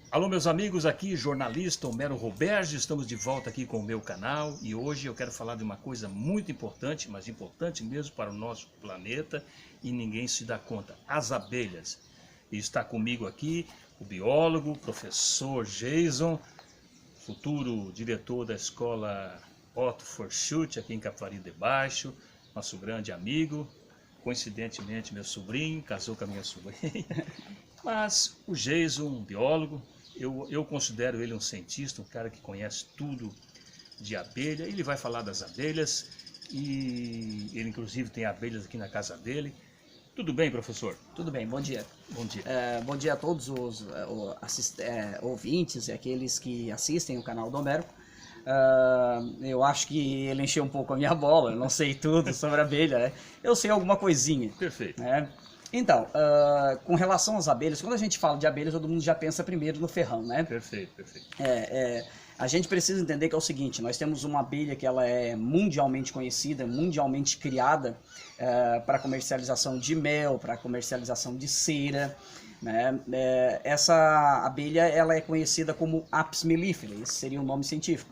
Alô meus amigos, aqui jornalista Homero Roberge, estamos de volta aqui com o meu canal e hoje eu quero falar de uma coisa muito importante, mas importante mesmo para o nosso planeta e ninguém se dá conta, as abelhas. E está comigo aqui o biólogo, professor Jason, futuro diretor da escola Otto Forschut aqui em Capivari de Baixo, nosso grande amigo, coincidentemente meu sobrinho, casou com a minha sobrinha. Mas o Jason, um biólogo, eu considero ele um cientista, um cara que conhece tudo de abelha. Ele vai falar das abelhas e ele inclusive tem abelhas aqui na casa dele. Tudo bem, professor? Tudo bem, bom dia. Bom dia. Bom dia a todos os ouvintes e aqueles que assistem o canal do Homero. Eu acho que ele encheu um pouco a minha bola, eu não sei tudo sobre abelha, né? Eu sei alguma coisinha. Perfeito. Né? Então, com relação às abelhas, quando a gente fala de abelhas, todo mundo já pensa primeiro no ferrão, né? Perfeito, perfeito. A gente precisa entender que é o seguinte, nós temos uma abelha que ela é mundialmente conhecida, mundialmente criada para comercialização de mel, para comercialização de cera, né? Essa abelha ela é conhecida como Apis mellifera, esse seria o nome científico.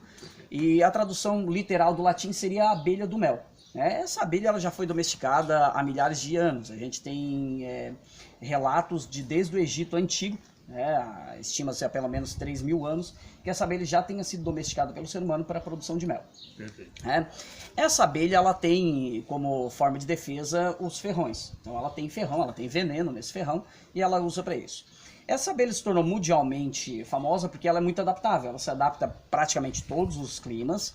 E a tradução literal do latim seria a abelha do mel. Essa abelha ela já foi domesticada há milhares de anos. A gente tem relatos desde o Egito Antigo, estima-se há pelo menos 3.000 anos, que essa abelha já tenha sido domesticada pelo ser humano para a produção de mel. Perfeito. Essa abelha ela tem como forma de defesa os ferrões. Então ela tem ferrão, ela tem veneno nesse ferrão e ela usa para isso. Essa abelha se tornou mundialmente famosa porque ela é muito adaptável, ela se adapta a praticamente todos os climas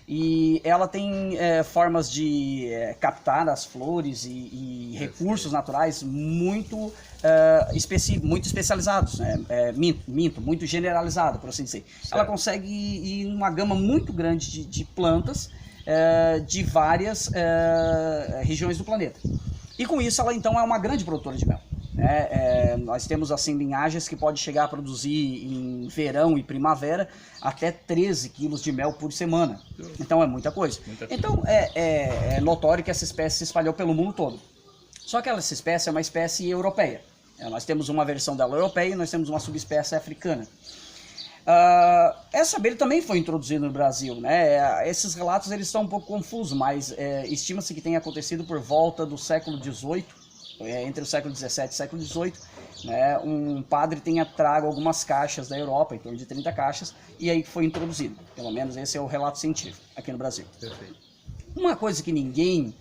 e ela tem formas de captar as flores e recursos naturais muito especializados, né? Muito generalizado, por assim dizer. Certo. Ela consegue ir em uma gama muito grande de plantas de várias regiões do planeta. E com isso ela então é uma grande produtora de mel. Nós temos assim linhagens que podem chegar a produzir em verão e primavera até 13 quilos de mel por semana. Então é muita coisa. Então é notório que essa espécie se espalhou pelo mundo todo. Só que essa espécie é uma espécie europeia. Nós temos uma versão dela europeia e nós temos uma subespécie africana. Essa abelha também foi introduzida no Brasil, né? Esses relatos eles estão um pouco confusos, mas estima-se que tenha acontecido por volta do século XVIII, entre o século XVII e o século XVIII, né? Um padre tenha trago algumas caixas da Europa, em torno de 30 caixas, e aí foi introduzido. Pelo menos esse é o relato científico aqui no Brasil. Perfeito. Uma coisa que ninguém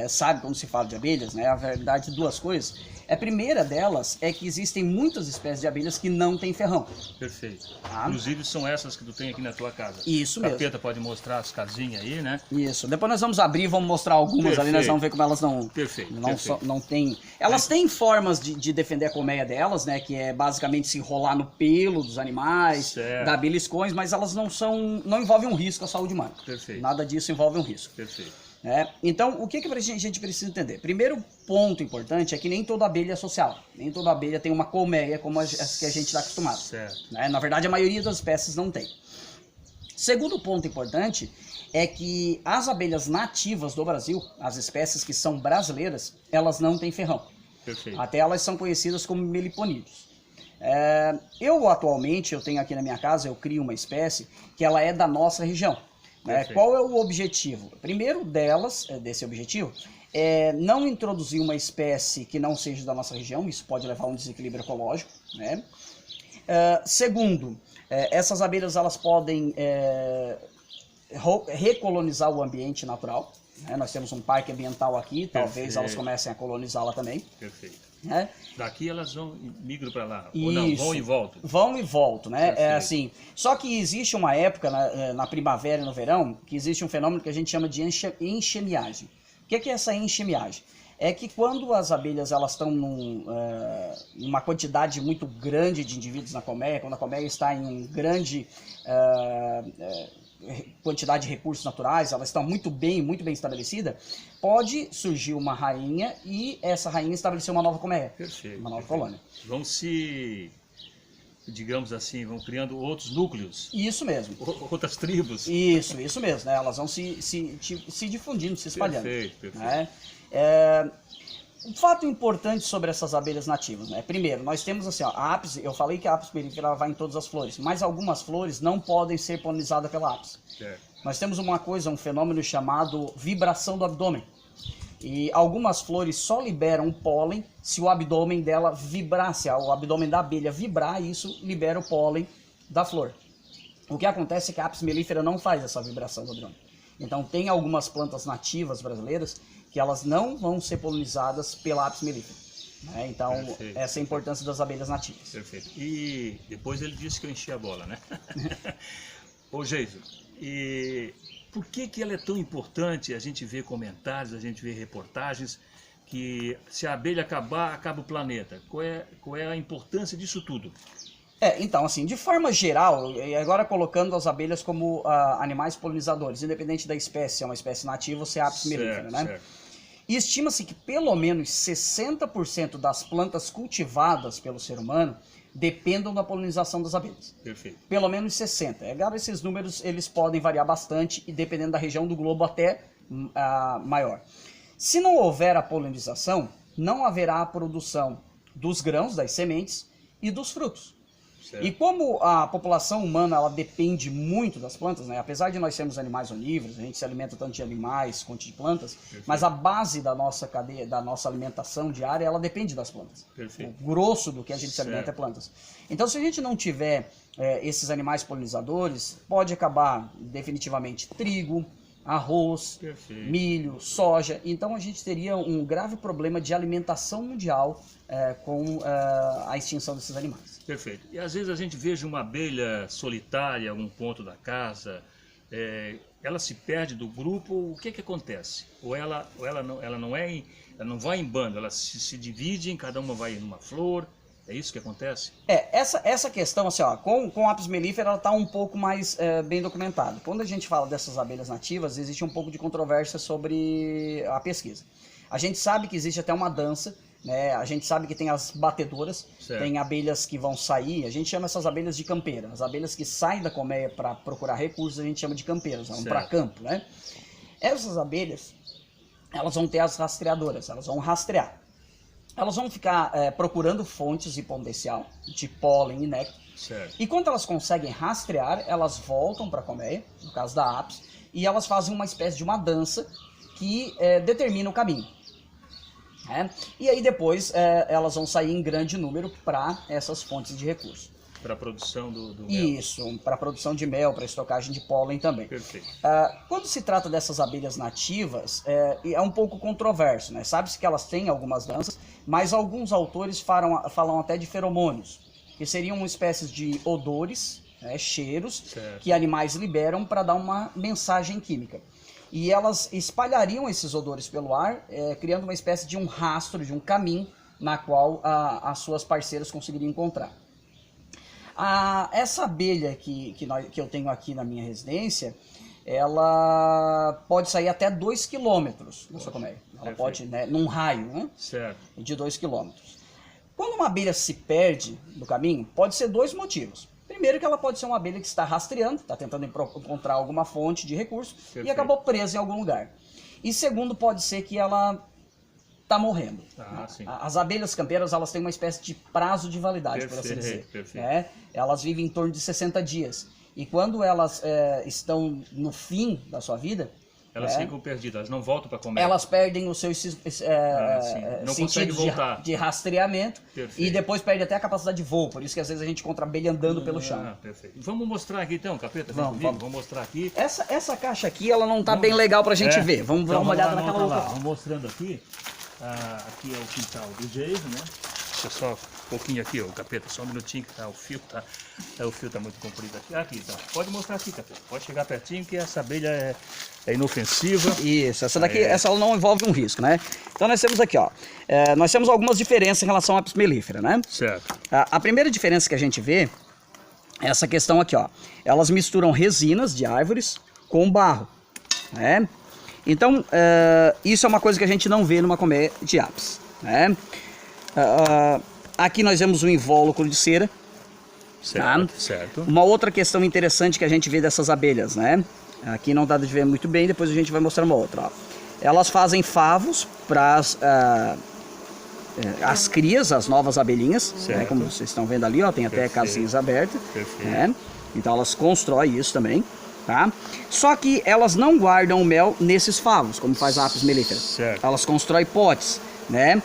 sabe quando se fala de abelhas, né? A verdade, duas coisas. A primeira delas é que existem muitas espécies de abelhas que não têm ferrão. Perfeito. Inclusive são essas que tu tem aqui na tua casa. Isso mesmo. A Capeta pode mostrar as casinhas aí, né? Isso. Depois nós vamos abrir, vamos mostrar algumas ali, nós vamos ver como elas não... Perfeito. Não tem... Elas têm formas de defender a colmeia delas, né? Que é basicamente se enrolar no pelo dos animais, dar beliscões, mas elas não envolvem um risco à saúde humana. Perfeito. Nada disso envolve um risco. Perfeito. Então, o que a gente precisa entender? Primeiro ponto importante é que nem toda abelha é social. Nem toda abelha tem uma colmeia como as que a gente está acostumado. Certo. Na verdade, a maioria das espécies não tem. Segundo ponto importante é que as abelhas nativas do Brasil, as espécies que são brasileiras, elas não têm ferrão. Perfeito. Até elas são conhecidas como meliponídeos. Atualmente, eu tenho aqui na minha casa, eu crio uma espécie que ela é da nossa região. Qual é o objetivo? Primeiro desse objetivo, é não introduzir uma espécie que não seja da nossa região, isso pode levar a um desequilíbrio ecológico, né? Segundo, essas abelhas elas podem recolonizar o ambiente natural, né? Nós temos um parque ambiental aqui, talvez elas comecem a colonizá-la também. Perfeito. Daqui elas migram para lá, Isso. Ou não, vão e voltam. Vão e voltam, né? Assim. Só que existe uma época na primavera e no verão que existe um fenômeno que a gente chama de enxemiagem. O que é essa enxemiagem? É que quando as abelhas elas estão numa quantidade muito grande de indivíduos na colmeia, quando a colmeia está em um grande quantidade de recursos naturais, elas estão muito bem estabelecida, pode surgir uma rainha e essa rainha estabelecer uma nova colmeia. Perfeito. Uma nova colônia. Vão digamos assim, vão criando outros núcleos. Isso mesmo. Outras tribos. Isso mesmo, né? Elas vão se difundindo, se espalhando. Perfeito. Né? Um fato importante sobre essas abelhas nativas, né? Primeiro, nós temos assim, ó, a Apis, eu falei que a Apis mellifera vai em todas as flores, mas algumas flores não podem ser polinizadas pela Apis. Nós temos um fenômeno chamado vibração do abdômen. E algumas flores só liberam pólen se o abdômen dela vibrar, se o abdômen da abelha vibrar, isso libera o pólen da flor. O que acontece é que a Apis mellifera não faz essa vibração do abdômen. Então tem algumas plantas nativas brasileiras que elas não vão ser polinizadas pela Apis mellifera. Né? Então, perfeito, essa é a importância das abelhas nativas. Perfeito. E depois ele disse que eu enchi a bola, né? Ô, Geiso, e por que ela é tão importante? A gente vê comentários, a gente vê reportagens que se a abelha acabar, acaba o planeta. Qual é a importância disso tudo? Então, assim, de forma geral, e agora colocando as abelhas como animais polinizadores, independente da espécie, se é uma espécie nativa ou se é Apis mellifera, né? Certo. E estima-se que pelo menos 60% das plantas cultivadas pelo ser humano dependam da polinização das abelhas. Perfeito. Pelo menos 60%. Agora, esses números eles podem variar bastante e dependendo da região do globo até maior. Se não houver a polinização, não haverá a produção dos grãos, das sementes e dos frutos. Certo. E como a população humana ela depende muito das plantas, né? Apesar de nós sermos animais onívoros, a gente se alimenta tanto de animais quanto de plantas, perfeito, mas a base da nossa cadeia, da nossa alimentação diária, ela depende das plantas. Perfeito. O grosso do que a gente se alimenta é plantas. Então, se a gente não tiver esses animais polinizadores, pode acabar definitivamente trigo, arroz, perfeito, milho, soja. Então a gente teria um grave problema de alimentação mundial com a extinção desses animais. Perfeito. E às vezes a gente veja uma abelha solitária em algum ponto da casa, ela se perde do grupo, o que acontece? Ou ela não vai em bando, ela se divide, cada uma vai numa flor. É isso que acontece? Essa questão, assim, ó, com a Apis mellifera, ela está um pouco mais bem documentada. Quando a gente fala dessas abelhas nativas, existe um pouco de controvérsia sobre a pesquisa. A gente sabe que existe até uma dança, né? A gente sabe que tem as batedoras, certo, tem abelhas que vão sair, a gente chama essas abelhas de campeira. As abelhas que saem da colmeia para procurar recursos, a gente chama de campeiras, vão para campo, né? Essas abelhas, elas vão ter as rastreadoras, elas vão rastrear. Elas vão ficar procurando fontes de potencial, de pólen e néctar. Certo. E quando elas conseguem rastrear, elas voltam para a colmeia, no caso da Apis, e elas fazem uma espécie de uma dança que determina o caminho. E aí depois elas vão sair em grande número para essas fontes de recurso. Para a produção do mel. Isso, para a produção de mel, para a estocagem de pólen também. Perfeito. Quando se trata dessas abelhas nativas, é um pouco controverso, né? Sabe-se que elas têm algumas danças, mas alguns autores falam até de feromônios, que seriam espécies de odores, cheiros, certo, que animais liberam para dar uma mensagem química. E elas espalhariam esses odores pelo ar, criando uma espécie de um rastro, de um caminho, na qual as suas parceiras conseguiriam encontrar. Essa abelha que eu tenho aqui na minha residência, ela pode sair até 2 km da sua colmeia. Ela pode, né, num raio, né, certo, de 2 km. Quando uma abelha se perde do caminho, pode ser 2 motivos. Primeiro que ela pode ser uma abelha que está rastreando, está tentando encontrar alguma fonte de recurso, perfeito, e acabou presa em algum lugar. E segundo, pode ser que ela está morrendo. As abelhas campeiras, elas têm uma espécie de prazo de validade, perfeito, por assim dizer. Perfeito. Elas vivem em torno de 60 dias. E quando elas estão no fim da sua vida, elas ficam perdidas, elas não voltam para comer. Elas perdem os seus não sentidos de rastreamento, perfeito, e depois perdem até a capacidade de voo. Por isso que às vezes a gente encontra abelha andando pelo chão. Perfeito. Vamos mostrar aqui então, Capeta? Vamos mosrar aqui. Essa caixa aqui, ela não está bem legal para a gente ver. Vamos dar uma olhada naquela outra. Vamos mostrando aqui. Aqui é o quintal do Geiso, né? Deixa eu só um pouquinho aqui, ó, Capeta, só um minutinho que o fio tá muito comprido aqui. Aqui, então. Pode mostrar aqui, Capeta. Pode chegar pertinho que essa abelha é inofensiva. Isso, essa daqui, essa ela não envolve um risco, né? Então nós temos aqui, ó, nós temos algumas diferenças em relação à Apis mellifera, né? Certo. A primeira diferença que a gente vê é essa questão aqui, ó. Elas misturam resinas de árvores com barro, né? Então, isso é uma coisa que a gente não vê numa colmeia de Apis, né? Aqui nós vemos um invólucro de cera. Certo, tá? Certo. Uma outra questão interessante que a gente vê dessas abelhas, né? Aqui não dá de ver muito bem, depois a gente vai mostrar uma outra. Ó. Elas fazem favos para as crias, as novas abelhinhas, né, como Certo. vocês estão vendo ali, ó, tem até Perfeito. casinhas abertas. Perfeito. Né? Então elas constroem isso também. Tá? Só que elas não guardam o mel nesses favos, como faz a Apis mellifera. Certo. Elas constroem potes, né?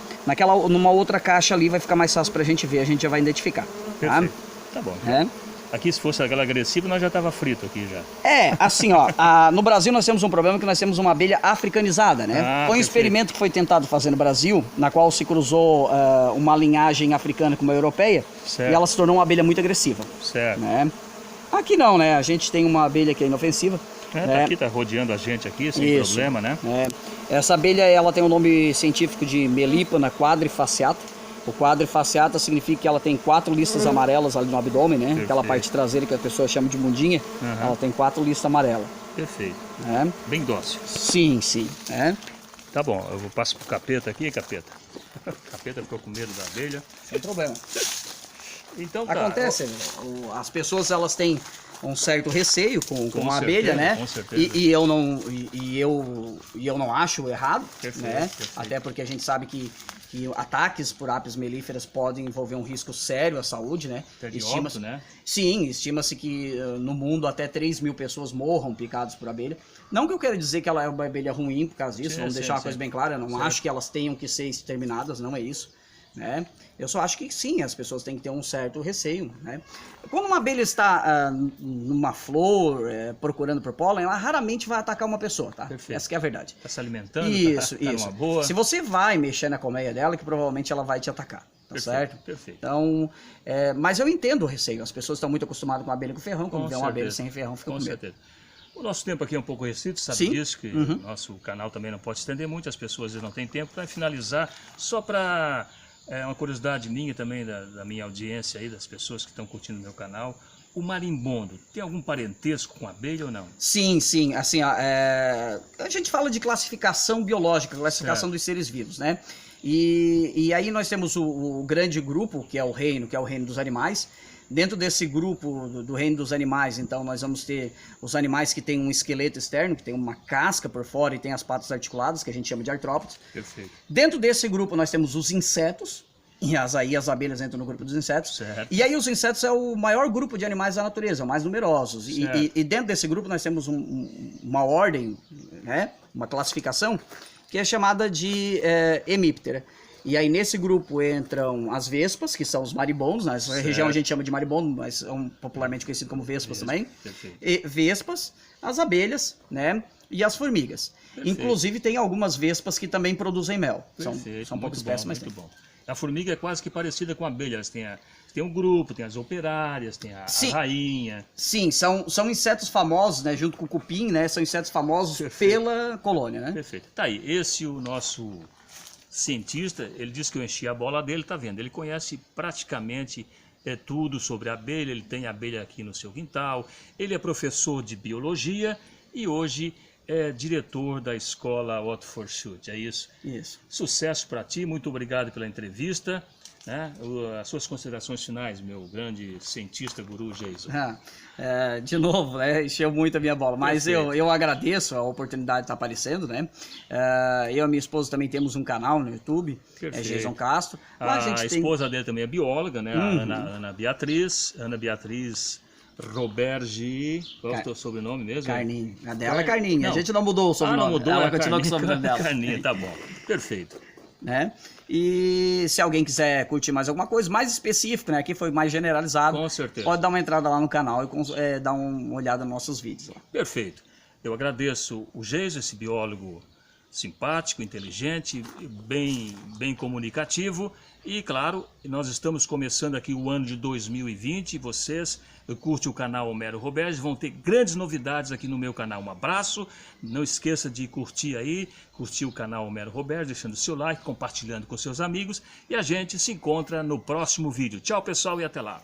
Numa outra caixa ali vai ficar mais fácil pra gente ver, a gente já vai identificar. Tá? Perfeito. Tá bom. É. Aqui, se fosse aquela agressiva, nós já tava frito aqui já. Assim, ó, no Brasil nós temos um problema que nós temos uma abelha africanizada, né? Ah, Foi um perfeito. experimento que foi tentado fazer no Brasil, na qual se cruzou uma linhagem africana com uma europeia, Certo. e ela se tornou uma abelha muito agressiva, Certo. né? Aqui não, né? A gente tem uma abelha que é inofensiva. Tá né? aqui, tá rodeando a gente aqui, sem Isso. problema, né? Essa abelha, ela tem o nome científico de Melipona quadrifaciata. O quadrifaciata significa que ela tem 4 listas amarelas ali no abdômen, né? Aquela Perfeito. parte traseira que a pessoa chama de bundinha, Aham. ela tem 4 listas amarelas. Perfeito. Né? Bem dócil. Sim, sim. Né? Tá bom, eu vou passo pro capeta aqui, capeta. Capeta ficou com medo da abelha. Sem problema. Então tá. Acontece, as pessoas elas têm um certo receio com a certeza, abelha, né? com certeza. E eu não acho errado, Perfeito, né? perfeito. Até porque a gente sabe que ataques por apis mellíferas podem envolver um risco sério à saúde, né? Até de óbito, né? Sim, estima-se que no mundo até 3.000 pessoas morram picadas por abelha. Não que eu quero dizer que ela é uma abelha ruim por causa disso, Sim, vamos sim, deixar uma sim. coisa bem clara, eu não Certo. acho que elas tenham que ser exterminadas, não é isso. Né? Eu só acho que sim, as pessoas têm que ter um certo receio. Né? Quando uma abelha está numa flor, procurando por pólen, ela raramente vai atacar uma pessoa, tá? Perfeito. Essa que é a verdade. Tá se alimentando, Isso, tá isso. numa boa. Se você vai mexer na colmeia dela, que provavelmente ela vai te atacar, tá Perfeito, certo? perfeito. Então, mas eu entendo o receio. As pessoas estão muito acostumadas com a abelha com ferrão, quando Com vê uma abelha certeza. sem ferrão, fica Com com medo. certeza. O nosso tempo aqui é um pouco restrito, sabe Sim. disso, que Uhum. o nosso canal também não pode estender muito, as pessoas às vezes não têm tempo. Para finalizar, só para uma curiosidade minha também, da minha audiência aí, das pessoas que estão curtindo o meu canal, o marimbondo, tem algum parentesco com a abelha ou não? Sim, sim. Assim, a gente fala de classificação biológica, classificação Certo. dos seres vivos, né? E aí nós temos o grande grupo, que é o reino dos animais. Dentro desse grupo do reino dos animais, então, nós vamos ter os animais que têm um esqueleto externo, que tem uma casca por fora e tem as patas articuladas, que a gente chama de artrópodes. Perfeito. Dentro desse grupo nós temos os insetos, e aí as abelhas entram no grupo dos insetos. Certo. E aí os insetos é o maior grupo de animais da natureza, o mais numerosos. Certo. E dentro desse grupo nós temos uma ordem, né, uma classificação, que é chamada de hemíptera. E aí nesse grupo entram as vespas, que são os maribondos, nessa Certo. região a gente chama de maribondo, mas são popularmente conhecido como vespas também. Perfeito. E vespas, as abelhas, né, e as formigas. Perfeito. Inclusive tem algumas vespas que também produzem mel. Perfeito, São poucas muito espécies, bom, mas muito tem. bom. A formiga é quase que parecida com a abelha, elas tem um grupo, tem as operárias, tem a Sim. rainha. Sim, são insetos famosos, né, junto com o cupim, né, são insetos famosos Perfeito. pela colônia, né? Perfeito. Tá aí, esse o nosso cientista, ele disse que eu enchi a bola dele, tá vendo? Ele conhece praticamente tudo sobre a abelha, ele tem abelha aqui no seu quintal, ele é professor de biologia e hoje é diretor da escola Oxford Shoot, é isso? Isso. Sucesso para ti, muito obrigado pela entrevista. Né? As suas considerações finais, meu grande cientista guru Jason. De novo, né? Encheu muito a minha bola, mas Perfeito. eu agradeço a oportunidade de estar aparecendo, né? Eu e minha esposa também temos um canal no YouTube, Perfeito. Jason Castro. Lá A esposa dele também é bióloga, né? Uhum. A Ana Beatriz Robergi, qual é o teu sobrenome mesmo? Carninho. A dela é Carninho, Não. a gente não mudou o sobrenome. Não mudou, ela é continua com o sobrenome dela. Carninha, tá bom. Perfeito. Né? E se alguém quiser curtir mais alguma coisa, mais específico, né? Aqui foi mais generalizado. Com certeza. Pode dar uma entrada lá no canal e dar uma olhada nos nossos vídeos lá. Perfeito. Eu agradeço o Geiso, esse biólogo simpático, inteligente, bem comunicativo. E, claro, nós estamos começando aqui o ano de 2020 e vocês curtem o canal Homero Roberge, vão ter grandes novidades aqui no meu canal. Um abraço, não esqueça de curtir aí, curtir o canal Homero Roberge, deixando seu like, compartilhando com seus amigos e a gente se encontra no próximo vídeo. Tchau, pessoal, e até lá.